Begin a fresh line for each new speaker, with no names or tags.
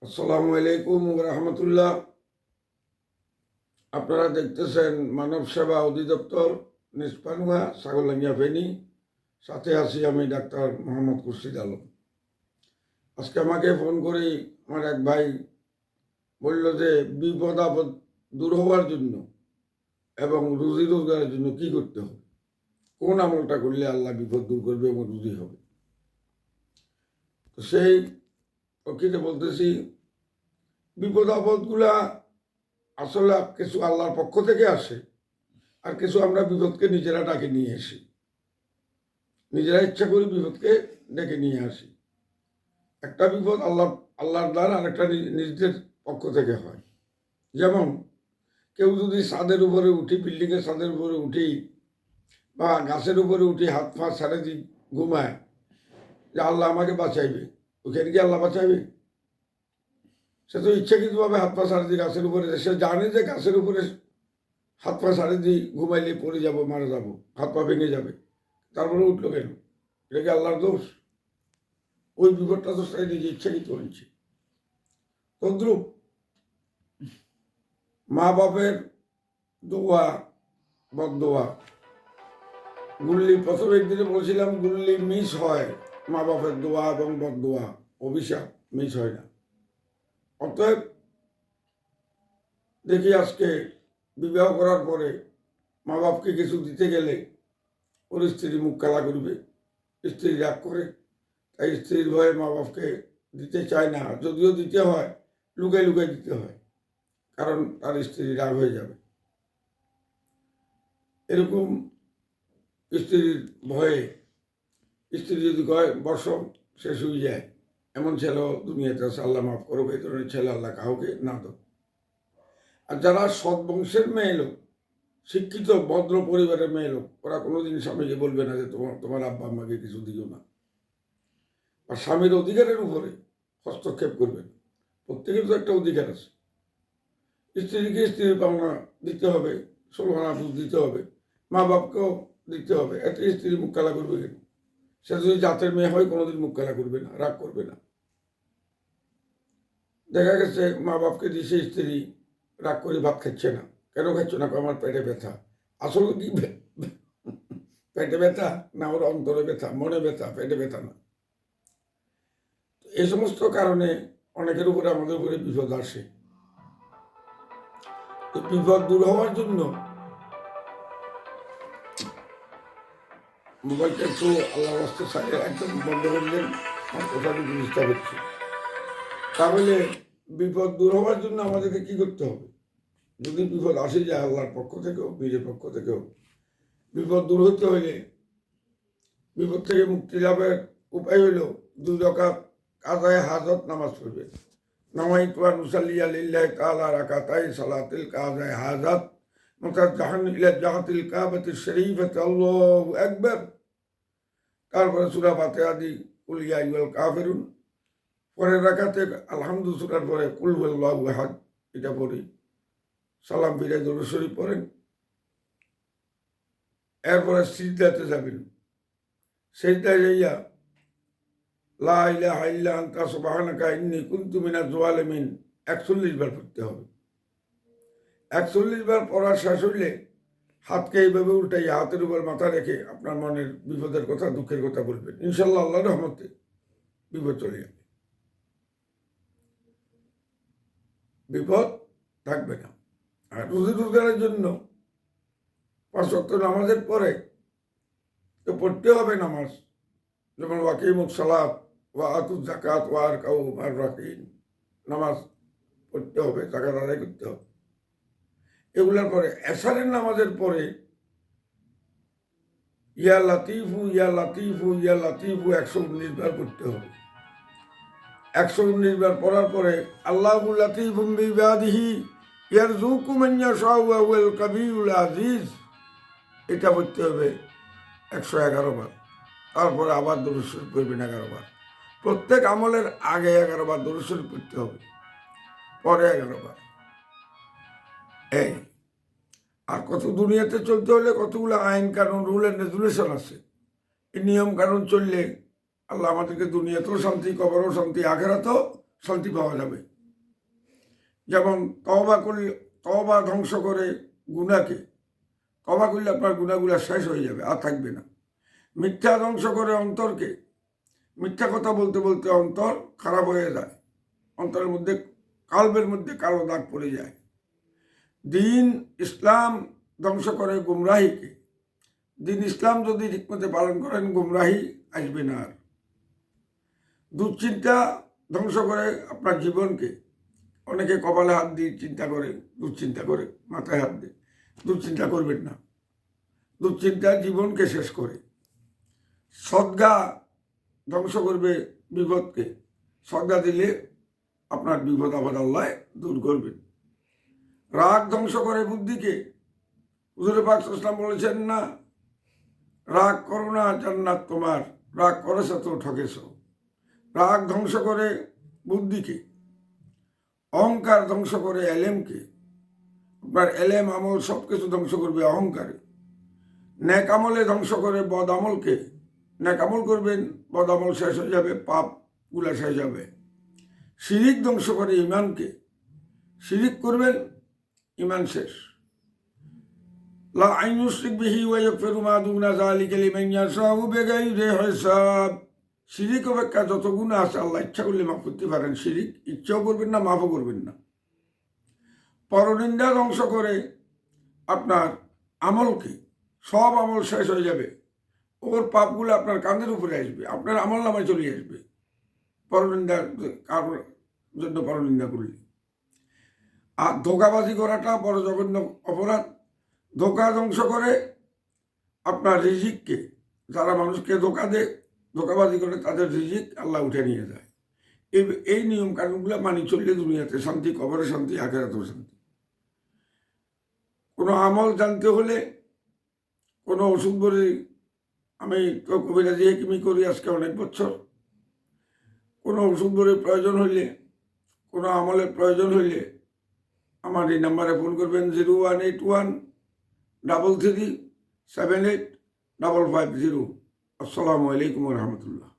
আসসালামু আলাইকুম রহমতুল্লাহ। আপনারা দেখতেছেন মানব সেবা অধিদপ্তর নিষ্পানুয়া ছাগলডাঙ্গিয়া ফেনী। সাথে আছি আমি ডাক্তার মোহাম্মদ খুরশিদ আলম। আজকে আমাকে ফোন করে আমার এক ভাই বলল যে বিপদ আপদ দূর হওয়ার জন্য এবং রুজি রোজগারের জন্য কি করতে হবে, কোন আমলটা করলে আল্লাহ বিপদ দূর করবে এবং রুজি হবে। তো সেই প্রকৃতি বলতেছি, বিপদ আপদগুলা আসলে কিছু আল্লাহর পক্ষ থেকে আসে, আর কিছু আমরা বিপদকে নিজেরা ডাকে নিয়ে আসি, নিজেরা ইচ্ছা করি বিপদকে ডেকে নিয়ে আসি। একটা বিপদ আল্লাহর দ্বারা, আর একটা নিজেদের পক্ষ থেকে হয়। যেমন কেউ যদি ছাদের উপরে উঠি, বিল্ডিংয়ের ছাদের উপরে উঠি বা গাছের উপরে উঠি, হাত পা ছাড়ে দিই, ঘুমায় যে আল্লাহ আমাকে বাঁচাইবে, ওখানে কি আল্লাহ বাঁচাইবে? সে তো ইচ্ছাকৃতভাবে হাত পা ছাড়ে দিয়ে গাছের উপরে, সে জানে যে গাছের উপরে হাত পা ছাড়ে দিয়ে ঘুমাইলে পড়ে যাব, মারা যাব, হাত পা ভেঙে যাবে, তারপরে উঠলো কেন? এটা কি আল্লাহর দোষ? ওই বিপদটা তো সে নিজে ইচ্ছাকৃত হয়েছে। তদ্রুপ মা বাপের দোয়া বদদোয়া, গুল্লি প্রথম একদিনে বলছিলাম গুল্লি মিস হয়, মা বাপের দোয়া এবং বদদোয়া অভিশাপ মিস হয় না। অতএব দেখি আজকে বিবাহ করার পরে মা বাপকে কিছু দিতে গেলে ওর স্ত্রী মুখ কালা করবে, স্ত্রী রাগ করে, তাই স্ত্রীর ভয়ে মা বাপকে দিতে চায় না, যদিও দিতে হয় লুকাই লুকাই দিতে হয়, কারণ তার স্ত্রী রাগ হয়ে যাবে। এরকম স্ত্রীর ভয়ে স্ত্রী যদি কয় বর্ষ শেষ হয়ে যায়, এমন ছেলে দুনিয়াতে আছে, আল্লাহ মাফ করো, এই ধরনের ছেলে আল্লাহ কাউকে না দো। আর যারা সৎ বংশের মেয়ে লোক, শিক্ষিত ভদ্র পরিবারের মেয়ে লোক, ওরা কোনোদিন স্বামীকে বলবে না যে তোমার আব্বা আম্মাকে কিছু দিও না, আর স্বামীর অধিকারের উপরে হস্তক্ষেপ করবেন। প্রত্যেকের তো একটা অধিকার আছে। স্ত্রীকে স্ত্রীর পাওনা দিতে হবে, 16 আনা দুধ দিতে হবে, মা বাপকেও দিতে হবে। একটা স্ত্রী মুখ কালা করবে কেন? সে যদি জাতের মেয়ে হয় কোনোদিন মুখ কালা করবে না, রাগ করবে না। দেখা গেছে মা বাপকে দিছে, স্ত্রী রাগ করে ভাত খাচ্ছে না। কেন খাচ্ছ না? আমার পেটে ব্যথা। আসলে কি পেটে ব্যথা না, ওর অন্তরে ব্যথা, মনে ব্যথা, পেটে ব্যথা না। এই সমস্ত কারণে অনেকের উপরে আমাদের উপরে বিপদ আসে। তো বিপদ দূর হওয়ার জন্য মোবাইলটা একটু আল্লাহ রাস্তার সাইডে একদম বন্ধ করলেন, আমার কথাটুকু চেষ্টা করছি। তাহলে বিপদ দূর হওয়ার জন্য আমাদেরকে কি করতে হবে? যদি বিপদ আসে যায় আল্লাহর পক্ষ থেকেও নিজের পক্ষ থেকেও, বিপদ দূর হতে হইলে, বিপদ থেকে মুক্তি লাভের উপায় হইল 2 রাকাত কাজায়ে হাজত নামাজ পড়বে। নামাইতু আন উসাল্লিয়া লিল্লাহি তাআলা রাকাতাই সালাতিল কাজায়ে হাজত মুতাজাহান ইলা জাহাতিল কাবাতিশ শরীফাতি আল্লাহু আকবার। তারপরে সূরা ফাতিহা দি কুল ইয়া আইয়ুহাল কাফিরুন, পরের রাকাতে আলহামদু সূরার পরে কুল হুয়াল্লাহু আহাদ এটা পড়ি, সালাম ফিরে দরুদ শরীফ পড়েন। এরপরে সিজদাতে যাবেন, সিজদায় যাইয়া লা ইলাহা ইল্লা আনতা সুবহানাকা ইন্নী কুনতু মিনাজ জালিমিন 41 বার পড়তে হবে। 41 বার পড়া শেষ হইলে হাতকে এইভাবে উল্টাইয়া হাতের উপর মাথা রেখে আপনার মনের বিপদের কথা, দুঃখের কথা বলবেন। ইনশাল্লাহ আল্লাহর রহমতে বিপদ চলে যাবে, বিপদ থাকবে না। আর রুজি রোজগারের জন্য 5 ওয়াক্ত নামাজের পরে তো পড়তে হবে নামাজ, যেমন ওয়াকিমুস সালাত ওয়া আতুজ যাকাত ওয়া আরকাউ মা'র রাকিন, নামাজ পড়তে হবে, যাকাত আদায় করতে হবে। এগুলোর পরে এশারের নামাজের পরে ইয়া লাতিফু ইয়া লাতিফু ইয়া লাতিফু 119 বার পড়তে হবে। 119 বার পড়ার পরে আল্লাহু লাতিফুম বিইবাদিহি ইয়ারযুকু মান ইয়াশাউ ওয়া হুয়াল কাবিরুল আজিজ এটা পড়তে হবে 111 বার। তারপরে আবার দরুদ শরীফ পড়বেন 11 বার। প্রত্যেক আমলের আগে 11 বার দরুদ শরীফ পড়তে হবে, পরে 11 বার। এই আর কত দুনিয়াতে চলতে হলে কতগুলো আইন কানুন, রুল এন্ড রেগুলেশন আছে। এই নিয়ম কানুন চললে আল্লাহ আমাদেরকে দুনিয়াতেও শান্তি, কবরেও শান্তি, আখেরাতেও শান্তি পাওয়া যাবে। যেমন তওবা ধ্বংস করে গুনাহকে। তওবা করলে আপনার গুনাহগুলো শেষ হয়ে যাবে, আর থাকবে না। মিথ্যা ধ্বংস করে অন্তরকে। মিথ্যা কথা বলতে বলতে অন্তর খারাপ হয়ে যায়, অন্তরের মধ্যে কালবের মধ্যে কালো দাগ পড়ে যায়। দিন ইসলাম ধ্বংস করে গুমরাহিকে। দিন ইসলাম যদি ঠিকমতো পালন করেন, গুমরাহি আসবে না আর। দুশ্চিন্তা ধ্বংস করে আপনার জীবনকে। অনেকে কপালে হাত দিয়ে চিন্তা করে, দুশ্চিন্তা করে, মাথায় হাত দিয়ে। দুশ্চিন্তা করবেন না, দুশ্চিন্তা জীবনকে শেষ করে। সদ্গা ধ্বংস করবে বিপদকে। সদ্গা দিলে আপনার বিপদ আপদ আল্লাহ দূর করবেন। রাগ ধ্বংস করে বুদ্ধিকে। হুজুর পাক ইসলাম বলেছেন না, রাগ করো না, জান্নাত তোমার। রাগ করেছ তো ঠকেছ। রাগ ধ্বংস করে বুদ্ধিকে। অহংকার ধ্বংস করে এলেমকে। আপনার এলেম আমল সব কিছু ধ্বংস করবে অহংকারে। ন্যাক আমলে ধ্বংস করে বদ আমলকে। ন্যাক আমল করবেন, বদ আমল শেষ হয়ে যাবে, পাপগুলা শেষ যাবে। শিরিক ধ্বংস করে ইমানকে। শিরিক করবেন, ইমান শেষ। লা আইনুশরিক বিহি ওয়া ইয়াগফিরু মা দুনা যালিকা লিমান ইয়াশাউ বিগাইরি হিসাব। শিরিক অপেক্ষা যত গুনাহ আছে আল্লাহ ইচ্ছা করলে মাফ করতে পারেন। শিরিক ইচ্ছাও করবেন না, মাফও করবেন না। পরনিন্দা ধ্বংস করে আপনার আমলকে। সব আমল শেষ হয়ে যাবে, ওর পাপগুলো আপনার কাঁধের উপরে আসবে, আপনার আমল নামায় চলে আসবে। পরনিন্দা কারোর জন্য পরনিন্দা করলে। আর ধোঁকাবাজি করাটা বড় জঘন্য অপরাধ। ধোঁকা ধ্বংস করে আপনার রিজিককে। যারা মানুষকে ধোঁকা দেয়, ধোঁকাবাজি করে, তাদের রিজিক আল্লাহ উঠে নিয়ে যায়। এই নিয়ম কানুনগুলো মানি চললে দুনিয়াতে শান্তি, কবরে শান্তি, আখেরাতেও শান্তি। কোনো আমল জানতে হলে, কোনো ওষুধ বলে, আমি তো কবিরাজি হেকিমি করি আজকে অনেক বছর। কোনো ওষুধ বলে প্রয়োজন হইলে, কোনো আমলের প্রয়োজন হইলে আমার এই নাম্বারে ফোন করবেন 018133 785550। আসসালামু আলাইকুম রহমতুল্লাহ।